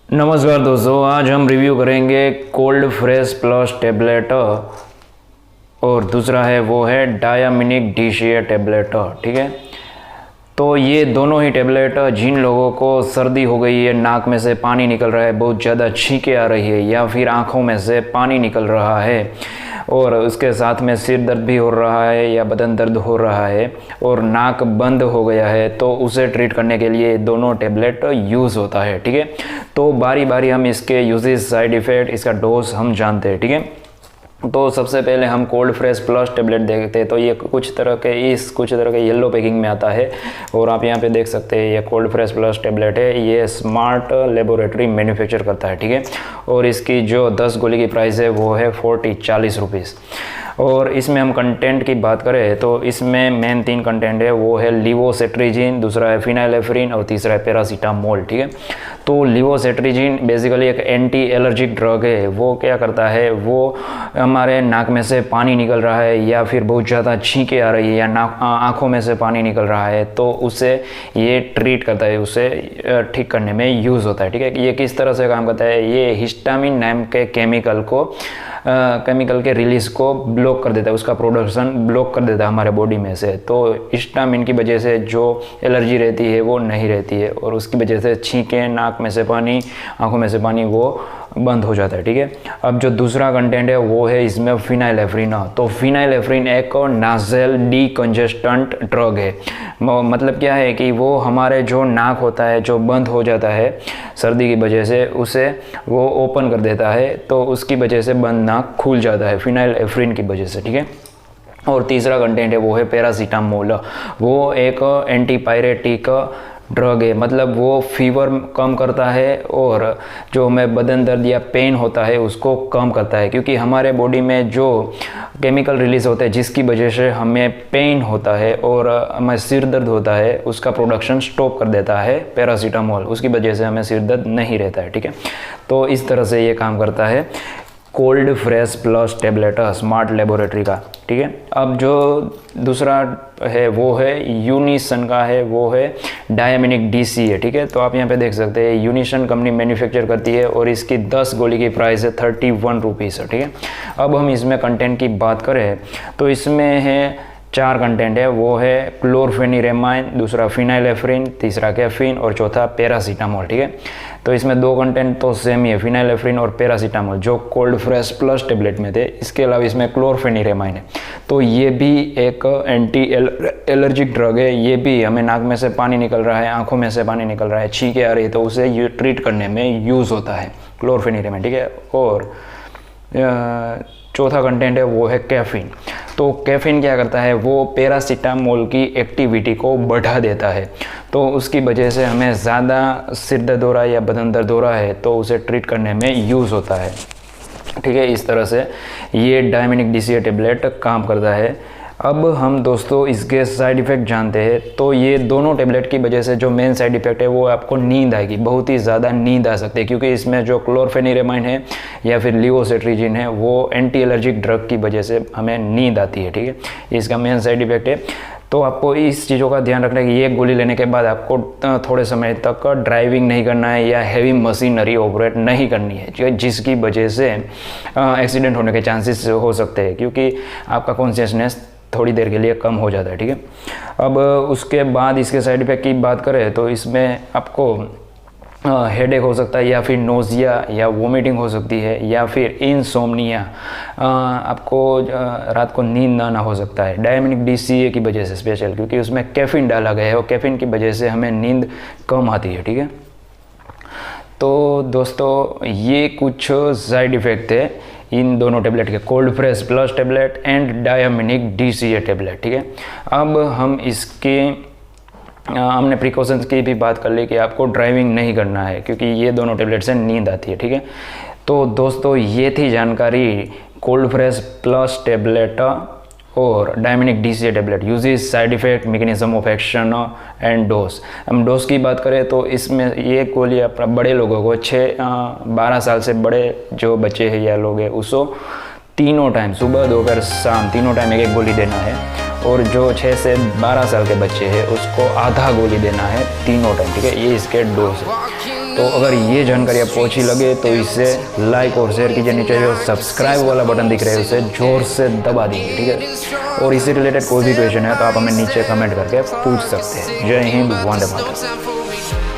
नमस्कार दोस्तों, आज हम रिव्यू करेंगे कोल्ड फ्रेश प्लस टेबलेट और दूसरा है वो है डायामिनिक DCA टेबलेट। ठीक है, तो ये दोनों ही टेबलेट जिन लोगों को सर्दी हो गई है, नाक में से पानी निकल रहा है, बहुत ज़्यादा छींकें आ रही है या फिर आँखों में से पानी निकल रहा है और उसके साथ में सिर दर्द भी हो रहा है या बदन दर्द हो रहा है और नाक बंद हो गया है, तो उसे ट्रीट करने के लिए दोनों टेबलेट यूज़ होता है। ठीक है, तो बारी बारी हम इसके यूजेस, साइड इफ़ेक्ट, इसका डोज हम जानते हैं। ठीक है, तो सबसे पहले हम कोल्ड फ्रेश प्लस टेबलेट देखते हैं। तो ये कुछ तरह के येलो पैकिंग में आता है और आप यहाँ पे देख सकते हैं ये कोल्ड फ्रेश प्लस टेबलेट है। ये स्मार्ट लेबोरेटरी मैन्युफैक्चर करता है। ठीक है, और इसकी जो 10 गोली की प्राइस है वो है 40 रुपीज़। और इसमें हम कंटेंट की बात करें तो इसमें मेन 3 कंटेंट है, वो है लिवोसेट्रिजिन, दूसरा है फिनाइलेफ्रिन और तीसरा है पैरासीटामोल। ठीक है, तो लिवोसेट्रिजिन बेसिकली एक एंटी एलर्जिक ड्रग है। वो क्या करता है, वो हमारे नाक में से पानी निकल रहा है या फिर बहुत ज़्यादा छींकें आ रही है या आँखों में से पानी निकल रहा है, तो उसे ये ट्रीट करता है, उसे ठीक करने में यूज़ होता है। ठीक है, ये किस तरह से काम करता है, ये हिस्टामिन नाम के केमिकल के रिलीज़ को ब्लॉक कर देता है, उसका प्रोडक्शन ब्लॉक कर देता है हमारे बॉडी में से। तो हिस्टामिन की वजह से जो एलर्जी रहती है वो नहीं रहती है और उसकी वजह से छींकें, नाक में से पानी, आंखों में से पानी वो बंद हो जाता है। ठीक है, अब जो दूसरा कंटेंट है वो है इसमें फिनाइलेफ्रिन। तो फिनाइलेफ्रिन एक नाज़ल डीकंजेस्टेंट ड्रग है। मतलब क्या है कि वो हमारे जो नाक होता है, जो बंद हो जाता है सर्दी की वजह से, उसे वो ओपन कर देता है, तो उसकी वजह से बंद नाक खुल जाता है फिनाइलेफ्रिन की वजह से। ठीक है, और तीसरा कंटेंट है वो है पैरासीटामोल। वो एक एंटीपायरेटिक ड्रग है, मतलब वो फीवर कम करता है और जो हमें बदन दर्द या पेन होता है उसको कम करता है, क्योंकि हमारे बॉडी में जो केमिकल रिलीज़ होता है जिसकी वजह से हमें पेन होता है और हमें सिर दर्द होता है, उसका प्रोडक्शन स्टॉप कर देता है पैरासीटामोल। उसकी वजह से हमें सिर दर्द नहीं रहता है। ठीक है, तो इस तरह से ये काम करता है cold fresh plus tablet smart laboratory का। ठीक है, अब जो दूसरा है वो है यूनिसन का है, वो है डायामिनिक DCA। ठीक है, तो आप यहाँ पे देख सकते हैं यूनिसन कंपनी मैन्युफैक्चर करती है और इसकी 10 गोली की प्राइस है 31 रुपीज़। ठीक है, अब हम इसमें कंटेंट की बात करें तो इसमें है 4 कंटेंट है, वो है क्लोरफेनिरेमाइन, दूसरा फिनाइलेफ्रिन, तीसरा कैफीन और चौथा पैरासीटामोल। ठीक है, तो इसमें 2 कंटेंट तो सेम ही है, फिनाइलेफ्रिन और पैरासीटामोल, जो कोल्ड फ्रेश प्लस टेबलेट में थे। इसके अलावा इसमें क्लोरफेनिरेमाइन है, तो ये भी एक एंटी एलर्जिक ड्रग है। ये भी हमें नाक में से पानी निकल रहा है, आंखों में से पानी निकल रहा है, छींकें आ रही है, तो उसे ट्रीट करने में यूज़ होता है क्लोरफेनिरेमाइन। ठीक है, और चौथा कंटेंट है वो है कैफीन। तो कैफीन क्या करता है, वो पैरासीटामोल की एक्टिविटी को बढ़ा देता है, तो उसकी वजह से हमें ज़्यादा सिर दर्द हो रहा है या बदन दर्द हो रहा है तो उसे ट्रीट करने में यूज़ होता है। ठीक है, इस तरह से ये डायामिनिक DCA टेबलेट काम करता है। अब हम दोस्तों इसके साइड इफ़ेक्ट जानते हैं। तो ये दोनों टेबलेट की वजह से जो मेन साइड इफ़ेक्ट है वो आपको नींद आएगी, बहुत ही ज़्यादा नींद आ सकती है, क्योंकि इसमें जो क्लोरफेनिरेमाइन है या फिर लिवोसेट्रिजिन है वो एंटी एलर्जिक ड्रग की वजह से हमें नींद आती है। ठीक है, इसका मेन साइड इफ़ेक्ट है। तो आपको इस चीज़ों का ध्यान रखना है कि ये गोली लेने के बाद आपको थोड़े समय तक ड्राइविंग नहीं करना है या हैवी मशीनरी ऑपरेट नहीं करनी है, जिसकी वजह से एक्सीडेंट होने के चांसेस हो सकते हैं, क्योंकि आपका कॉन्शियसनेस थोड़ी देर के लिए कम हो जाता है। ठीक है, अब उसके बाद इसके साइड इफेक्ट की बात करें तो इसमें आपको हेडेक हो सकता है या फिर नोज़िया या वोमिटिंग हो सकती है या फिर इंसोम्निया, आपको रात को नींद ना हो सकता है डायामिनिक DCA की वजह से स्पेशल, क्योंकि उसमें कैफीन डाला गया है और कैफीन की वजह से हमें नींद कम आती है। ठीक है, तो दोस्तों ये कुछ साइड इफ़ेक्ट है इन दोनों टेबलेट के, cold fresh plus tablet and Diaminic DCA tablet. ठीक है, अब हम इसके हमने प्रिकॉशंस की भी बात कर ली कि आपको ड्राइविंग नहीं करना है, क्योंकि ये दोनों टेबलेट से नींद आती है। ठीक है, तो दोस्तों ये थी जानकारी कोल्ड फ्रेश प्लस टेबलेट और डायामिनिक DCA tablet, uses, side effect, mechanism of action and dose. हम डोज की बात करें तो इसमें ये गोली अपना बड़े लोगों को 12 साल से बड़े जो बच्चे हैं या लोग हैं उसको तीनों टाइम, सुबह दोपहर शाम तीनों टाइम एक गोली देना है, और जो 6 से 12 साल के बच्चे हैं उसको आधा गोली देना है तीनों टाइम। ठीक है, ये इसके डोज है। तो अगर ये जानकारी आपको अच्छी लगे तो इसे लाइक और शेयर कीजिए। नीचे जो सब्सक्राइब वाला बटन दिख रहा है उसे जोर से दबा दीजिए, ठीक है। और इससे रिलेटेड कोई भी क्वेश्चन है तो आप हमें नीचे कमेंट करके पूछ सकते हैं। जय हिंद, वंदे मातरम।